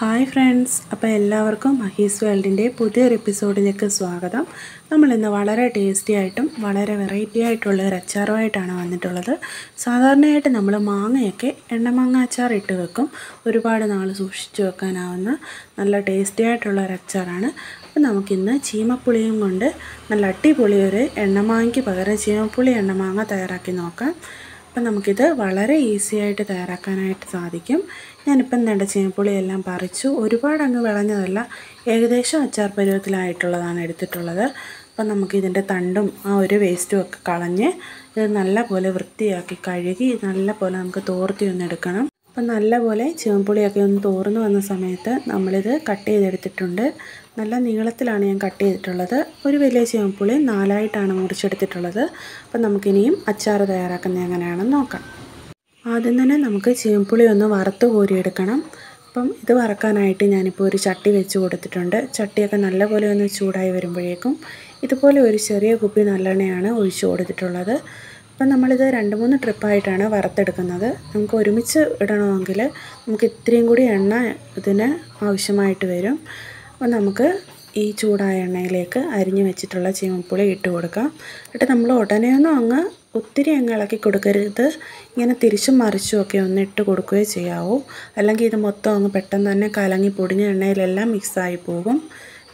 Hi friends, അപ്പോൾ എല്ലാവർക്കും മഹീസ് വേൾഡിൻ്റെ പുതിയൊരു എപ്പിസോഡിലേക്ക് സ്വാഗതം. നമ്മളിന്ന് വളരെ ടേസ്റ്റി ആയിട്ടും വളരെ വെറൈറ്റി ആയിട്ടുള്ള ഒരു അച്ചാറുമായിട്ടാണ് വന്നിട്ടുള്ളത്. സാധാരണയായിട്ട് നമ്മൾ മാങ്ങയൊക്കെ എണ്ണമാങ്ങ അച്ചാർ ഇട്ട് വെക്കും. ഒരുപാട് നാൾ സൂക്ഷിച്ചു വെക്കാനാവുന്ന നല്ല ടേസ്റ്റി ആയിട്ടുള്ള ഒരു അച്ചാറാണ്. അപ്പോൾ നമുക്കിന്ന് ചീമപ്പുളിയും കൊണ്ട് നല്ല അടിപൊളി ഒരു എണ്ണമാങ്ങയ്ക്ക് പകരം ചീമപ്പുളി എണ്ണമാങ്ങ തയ്യാറാക്കി നോക്കാം. അപ്പം നമുക്കിത് വളരെ ഈസി ആയിട്ട് തയ്യാറാക്കാനായിട്ട് സാധിക്കും. ഞാനിപ്പം വേണ്ട ചീമപ്പുളിയെല്ലാം പറിച്ചു. ഒരുപാട് അങ്ങ് വിളഞ്ഞതല്ല, ഏകദേശം അച്ചാർ പരുവത്തിലായിട്ടുള്ളതാണ് എടുത്തിട്ടുള്ളത്. അപ്പം നമുക്കിതിൻ്റെ തണ്ടും ആ ഒരു വേസ്റ്റും ഒക്കെ കളഞ്ഞ് ഇത് നല്ലപോലെ വൃത്തിയാക്കി കഴുകി നല്ലപോലെ നമുക്ക് തോർത്തി ഒന്നെടുക്കണം. അപ്പം നല്ലപോലെ ചീമപ്പുളിയൊക്കെ ഒന്ന് തോർന്ന് വന്ന സമയത്ത് നമ്മളിത് കട്ട് ചെയ്തെടുത്തിട്ടുണ്ട്. നല്ല നീളത്തിലാണ് ഞാൻ കട്ട് ചെയ്തിട്ടുള്ളത്. ഒരു വലിയ ചീമപ്പുളി 4ആയിട്ടാണ് മുറിച്ചെടുത്തിട്ടുള്ളത്. അപ്പം നമുക്കിനിയും അച്ചാർ തയ്യാറാക്കുന്നത് എങ്ങനെയാണെന്ന് നോക്കാം. ആദ്യം തന്നെ നമുക്ക് ചീമപ്പുളി ഒന്ന് വറുത്ത് കോരിയെടുക്കണം. അപ്പം ഇത് വറക്കാനായിട്ട് ഞാനിപ്പോൾ ഒരു ചട്ടി വെച്ച് കൊടുത്തിട്ടുണ്ട്. ചട്ടിയൊക്കെ നല്ലപോലെ ഒന്ന് ചൂടായി വരുമ്പോഴേക്കും ഇതുപോലെ ഒരു ചെറിയ കുപ്പി നല്ലെണ്ണയാണ് ഒഴിച്ചു കൊടുത്തിട്ടുള്ളത്. അപ്പം നമ്മളിത് 2-3 ട്രിപ്പായിട്ടാണ് വറുത്തെടുക്കുന്നത്. നമുക്ക് ഒരുമിച്ച് ഇടണമെങ്കിൽ നമുക്ക് ഇത്രയും കൂടി എണ്ണ ഇതിന് ആവശ്യമായിട്ട് വരും. അപ്പം നമുക്ക് ഈ ചൂടായ എണ്ണയിലേക്ക് അരിഞ്ഞു വെച്ചിട്ടുള്ള ചീമപ്പുളി ഇട്ട് കൊടുക്കാം. എന്നിട്ട് നമ്മൾ ഉടനെയൊന്നും അങ്ങ് ഒത്തിരി അങ്ങ് ഇളക്കി കൊടുക്കരുത്. ഇങ്ങനെ തിരിച്ചും മറിച്ചും ഒക്കെ ഒന്ന് ഇട്ട് കൊടുക്കുകയോ ചെയ്യാവൂ. അല്ലെങ്കിൽ ഇത് മൊത്തം അങ്ങ് പെട്ടെന്ന് തന്നെ കലങ്ങി പൊടിഞ്ഞ എണ്ണയിലെല്ലാം മിക്സായി പോകും.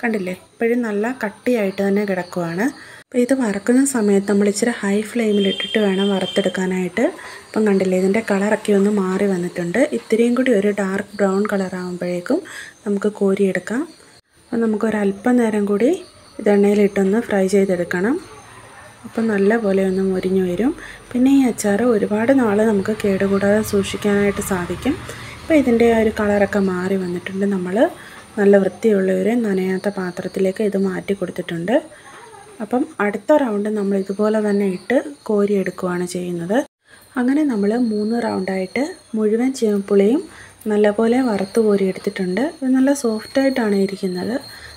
കണ്ടില്ലേ, ഇപ്പോഴും നല്ല കട്ടിയായിട്ട് തന്നെ കിടക്കുവാണ്. അപ്പോൾ ഇത് വറക്കുന്ന സമയത്ത് നമ്മൾ ഇച്ചിരി ഹൈ ഫ്ലെയിമിലിട്ടിട്ട് വേണം വറുത്തെടുക്കാനായിട്ട്. അപ്പം കണ്ടില്ലേ, ഇതിൻ്റെ കളറൊക്കെ ഒന്ന് മാറി വന്നിട്ടുണ്ട്. ഇത്രയും കൂടി ഒരു ഡാർക്ക് ബ്രൗൺ കളറാകുമ്പോഴേക്കും നമുക്ക് കോരിയെടുക്കാം. അപ്പം നമുക്കൊരല്പം നേരം കൂടി ഇത് എണ്ണയിലിട്ടൊന്ന് ഫ്രൈ ചെയ്തെടുക്കണം. അപ്പം നല്ലപോലെ ഒന്ന് മുരിഞ്ഞു വരും. പിന്നെ ഈ അച്ചാർ ഒരുപാട് നാൾ നമുക്ക് കേടുകൂടാതെ സൂക്ഷിക്കാനായിട്ട് സാധിക്കും. ഇപ്പോൾ ഇതിൻ്റെ ആ ഒരു കളറൊക്കെ മാറി വന്നിട്ടുണ്ട്. നമ്മൾ നല്ല വൃത്തിയുള്ള ഒരു നനയാത്ത പാത്രത്തിലേക്ക് ഇത് മാറ്റി കൊടുത്തിട്ടുണ്ട്. അപ്പം അടുത്ത റൗണ്ട് നമ്മൾ ഇതുപോലെ തന്നെ ഇട്ട് കോരിയെടുക്കുകയാണ് ചെയ്യുന്നത്. അങ്ങനെ നമ്മൾ 3 റൗണ്ടായിട്ട് മുഴുവൻ ചീമപ്പുളിയും നല്ലപോലെ വറുത്ത് കോരിയെടുത്തിട്ടുണ്ട്. ഇത് നല്ല സോഫ്റ്റായിട്ടാണ് ഇരിക്കുന്നത്.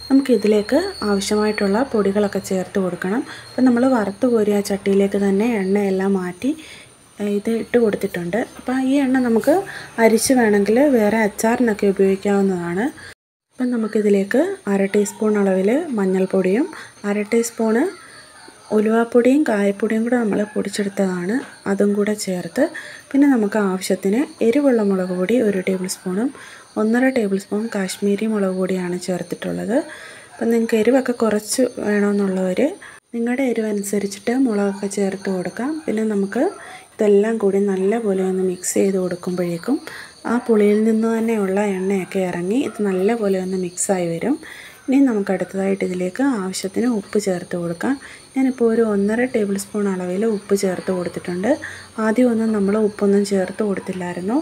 നമുക്കിതിലേക്ക് ആവശ്യമായിട്ടുള്ള പൊടികളൊക്കെ ചേർത്ത് കൊടുക്കണം. അപ്പം നമ്മൾ വറുത്ത് കോരിയ ചട്ടിയിലേക്ക് തന്നെ എണ്ണയെല്ലാം മാറ്റി ഇത് ഇട്ട് കൊടുത്തിട്ടുണ്ട്. അപ്പോൾ ഈ എണ്ണ നമുക്ക് അരിച്ച് വേണമെങ്കിൽ വേറെ അച്ചാറിനൊക്കെ ഉപയോഗിക്കാവുന്നതാണ്. അപ്പം നമുക്കിതിലേക്ക് 1/2 ടീസ്പൂൺ അളവിൽ മഞ്ഞൾപ്പൊടിയും 1/2 ടീസ്പൂണ് ഉലുവാപ്പൊടിയും കായപ്പൊടിയും കൂടെ നമ്മൾ പൊടിച്ചെടുത്തതാണ്, അതും കൂടെ ചേർത്ത് പിന്നെ നമുക്ക് ആവശ്യത്തിന് എരിവുള്ള മുളക് പൊടി 1 ടേബിൾ സ്പൂണും 1.5 ടേബിൾ സ്പൂൺ കാശ്മീരി മുളക് പൊടിയാണ് ചേർത്തിട്ടുള്ളത്. അപ്പം നിങ്ങൾക്ക് എരിവൊക്കെ കുറച്ച് വേണമെന്നുള്ളവർ നിങ്ങളുടെ എരിവനുസരിച്ചിട്ട് മുളകൊക്കെ ചേർത്ത് കൊടുക്കാം. പിന്നെ നമുക്ക് ഇതെല്ലാം കൂടി നല്ലപോലെ ഒന്ന് മിക്സ് ചെയ്ത് കൊടുക്കുമ്പോഴേക്കും ആ പുളിയിൽ നിന്ന് തന്നെയുള്ള എണ്ണയൊക്കെ ഇറങ്ങി ഇത് നല്ലപോലെ ഒന്ന് മിക്സായി വരും. ഇനി നമുക്ക് അടുത്തതായിട്ട് ഇതിലേക്ക് ആവശ്യത്തിന് ഉപ്പ് ചേർത്ത് കൊടുക്കാം. ഞാനിപ്പോൾ ഒരു 1.5 ടേബിൾ സ്പൂൺ അളവിൽ ഉപ്പ് ചേർത്ത് കൊടുത്തിട്ടുണ്ട്. ആദ്യമൊന്നും നമ്മൾ ഉപ്പൊന്നും ചേർത്ത് കൊടുത്തില്ലായിരുന്നു.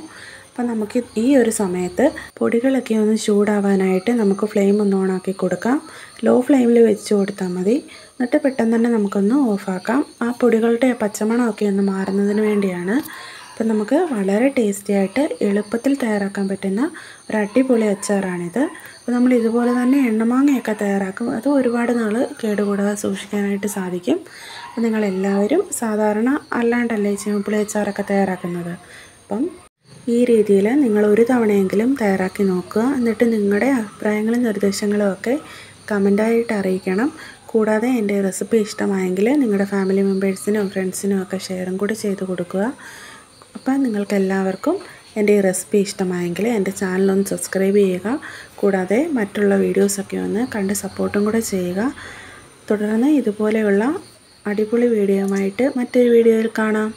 അപ്പം നമുക്ക് ഈ ഒരു സമയത്ത് പൊടികളൊക്കെ ഒന്ന് ചൂടാവാനായിട്ട് നമുക്ക് ഫ്ലെയിം ഒന്ന് ഓണാക്കി കൊടുക്കാം. ലോ ഫ്ലെയിമിൽ വെച്ച് കൊടുത്താൽ മതി. എന്നിട്ട് പെട്ടെന്ന് തന്നെ നമുക്കൊന്ന് ഓഫാക്കാം. ആ പൊടികളുടെ പച്ചമണമൊക്കെ ഒന്ന് മാറുന്നതിന് വേണ്ടിയാണ്. അപ്പം നമുക്ക് വളരെ ടേസ്റ്റി ആയിട്ട് എളുപ്പത്തിൽ തയ്യാറാക്കാൻ പറ്റുന്ന ഒരു അടിപൊളി അച്ചാറാണിത്. അപ്പോൾ നമ്മൾ ഇതുപോലെ തന്നെ എണ്ണമാങ്ങയൊക്കെ തയ്യാറാക്കും. അത് ഒരുപാട് നാൾ കേടുകൂടാതെ സൂക്ഷിക്കാനായിട്ട് സാധിക്കും. അപ്പോൾ നിങ്ങളെല്ലാവരും സാധാരണ അല്ലാണ്ടല്ലേ ചീമപ്പുളി അച്ചാറൊക്കെ തയ്യാറാക്കുന്നത്. അപ്പം ഈ രീതിയിൽ നിങ്ങൾ ഒരു തവണയെങ്കിലും തയ്യാറാക്കി നോക്കുക. എന്നിട്ട് നിങ്ങളുടെ അഭിപ്രായങ്ങളും നിർദ്ദേശങ്ങളും ഒക്കെ കമൻ്റായിട്ട് അറിയിക്കണം. കൂടാതെ എൻ്റെ റെസിപ്പി ഇഷ്ടമായെങ്കിൽ നിങ്ങളുടെ ഫാമിലി മെമ്പേഴ്സിനും ഫ്രണ്ട്സിനും ഒക്കെ ഷെയറും കൂടി ചെയ്ത് കൊടുക്കുക. അപ്പം നിങ്ങൾക്കെല്ലാവർക്കും എൻ്റെ ഈ റെസിപ്പി ഇഷ്ടമായെങ്കിൽ എൻ്റെ ചാനലൊന്ന് സബ്സ്ക്രൈബ് ചെയ്യുക. കൂടാതെ മറ്റുള്ള വീഡിയോസൊക്കെ ഒന്ന് കണ്ട് സപ്പോർട്ടും കൂടെ ചെയ്യുക. തുടർന്ന് ഇതുപോലെയുള്ള അടിപൊളി വീഡിയോയുമായിട്ട് മറ്റൊരു വീഡിയോയിൽ കാണാം.